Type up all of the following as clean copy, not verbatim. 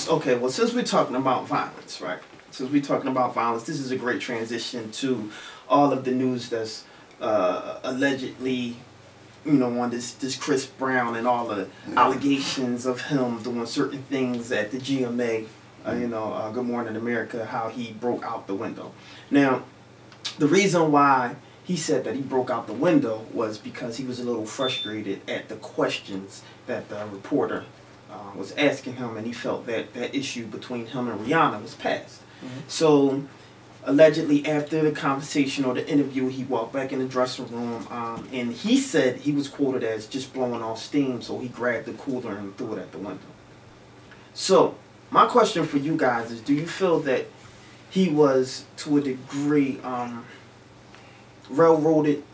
okay, well, since we're talking about violence, right? Since we're talking about violence, this is a great transition to all of the news that's allegedly, you know, on this Chris Brown and all the allegations of him doing certain things at the GMA, Good Morning America, how he broke out the window. Now, the reason why he said that he broke out the window was because he was a little frustrated at the questions that the reporter was asking him, and he felt that that issue between him and Rihanna was past. So, allegedly, after the conversation or the interview, he walked back in the dressing room, and he said he was quoted as just blowing off steam, so he grabbed the cooler and threw it at the window. So, my question for you guys is, do you feel that he was, to a degree, railroaded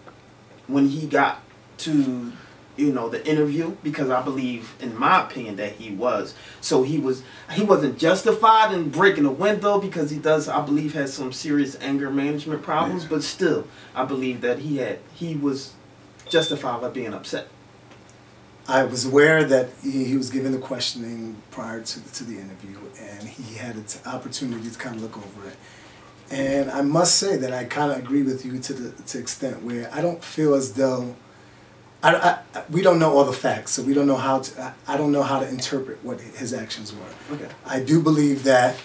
when he got to, the interview? Because I believe, in my opinion, that he was. So he wasn't justified in breaking a window, because he does, I believe, has some serious anger management problems. But still, I believe that he was justified by being upset. I was aware that he was given the questioning prior to the interview, and he had an opportunity to kind of look over it. And I must say that I kind of agree with you to the extent where I don't feel as though we don't know all the facts, so we don't know how to. I don't know how to interpret what his actions were. Okay. I do believe that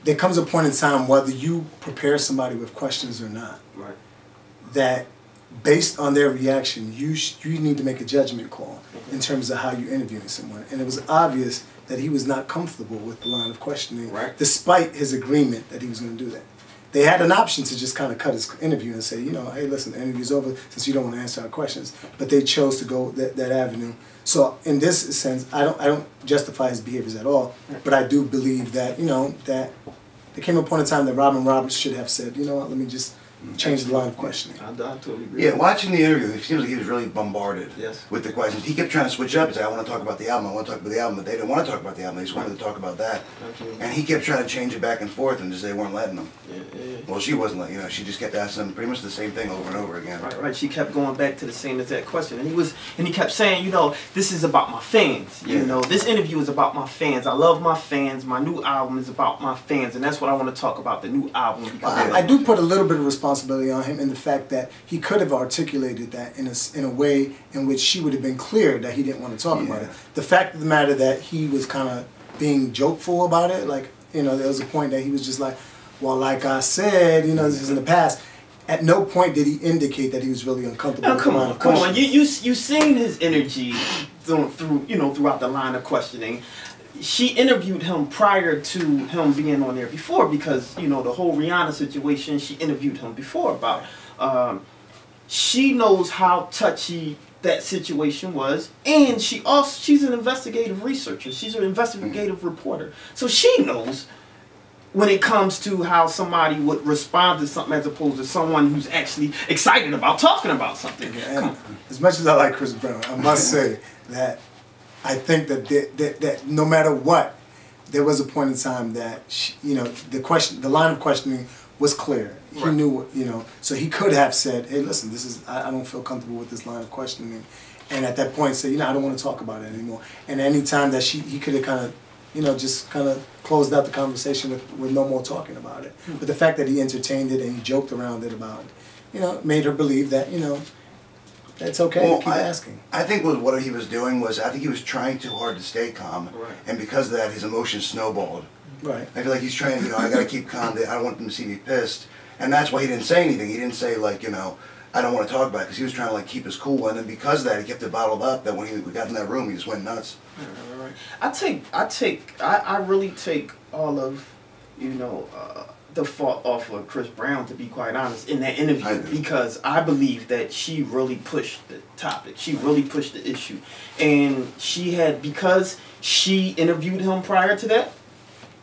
there comes a point in time, whether you prepare somebody with questions or not, right, that based on their reaction, you need to make a judgment call in terms of how you're interviewing someone. And it was obvious that he was not comfortable with the line of questioning, right, despite his agreement that he was going to do that. They had an option to just kind of cut his interview and say, hey, listen, the interview's over since you don't want to answer our questions. But they chose to go that avenue. So in this sense, I don't justify his behaviors at all. But I do believe that, that there came a point in time that Robin Roberts should have said, you know what, let me just change the line of questioning. I totally agree. Yeah, watching the interview, it seems like he was really bombarded yes, with the questions. He kept trying to switch up and say, I want to talk about the album, I want to talk about the album, but they didn't want to talk about the album, they just wanted to talk about that. Absolutely. And he kept trying to change it back and forth, and just they weren't letting him. Yeah. Well, she wasn't letting, she just kept asking him pretty much the same thing over and over again. Right. She kept going back to the same exact question, and he kept saying, this is about my fans. This interview is about my fans. I love my fans. My new album is about my fans, and that's what I want to talk about, the new album. Because I do put a little bit of responsibility on him in the fact that he could have articulated that in a way in which she would have been clear that he didn't want to talk about it. The fact of the matter that he was kind of being jokeful about it, like, there was a point that he was just like, well, like I said, this is in the past. At no point did he indicate that he was really uncomfortable. Now, come on. You seen his energy throughout the line of questioning. She interviewed him prior to him being on there before, because the whole Rihanna situation. She interviewed him before about. She knows how touchy that situation was, and she's an investigative researcher. She's an investigative reporter, so she knows when it comes to how somebody would respond to something as opposed to someone who's actually excited about talking about something. Yeah, as much as I like Chris Brown, I must say that I think that no matter what, there was a point in time that the line of questioning was clear. He knew, so he could have said, "Hey, listen, I don't feel comfortable with this line of questioning," and at that point say, I don't want to talk about it anymore. And any time that he could have kind of, just kind of closed out the conversation with no more talking about it. But the fact that he entertained it and he joked around it about it, made her believe that, it's okay to keep asking. I think what he was doing was, I think he was trying too hard to stay calm. Right. And because of that, his emotions snowballed. Right. I feel like he's trying, I got to keep calm. I don't want them to see me pissed. And that's why he didn't say anything. He didn't say, like, I don't want to talk about it, because he was trying to, like, keep his cool. And then because of that, he kept it bottled up, that when we got in that room, he just went nuts. Right. I really take all of, the fault off of Chris Brown, to be quite honest, in that interview, because I believe that she really pushed the topic. She really pushed the issue. And because she interviewed him prior to that,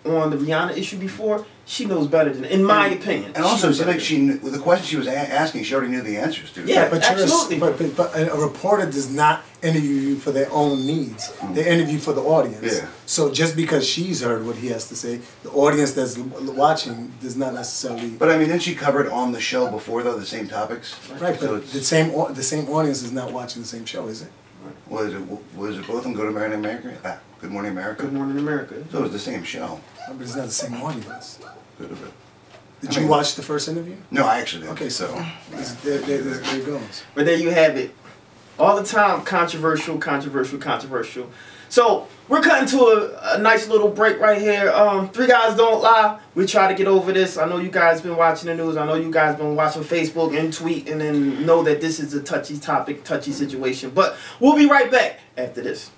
on the Rihanna issue before, she knows better than, in my opinion. And also, it seemed like with the questions she was asking, she already knew the answers to. Yeah, but absolutely. But a reporter does not interview you for their own needs. They interview for the audience. Yeah. So just because she's heard what he has to say, the audience that's watching does not necessarily. But I mean, didn't she cover it on the show before, though, the same topics? Right, but the same audience is not watching the same show, is it? Right. Was it both of them Good Morning America? Good Morning America? Good Morning America. So it was the same show. But it's not the same audience. Could have been. Did you watch the first interview? No, I actually didn't. Okay, so there it goes. But there you have it. All the time, controversial. So we're cutting to a nice little break right here. Three Guys Don't Lie. We try to get over this. I know you guys been watching the news. I know you guys been watching Facebook and tweeting and know that this is a touchy topic, touchy situation. But we'll be right back after this.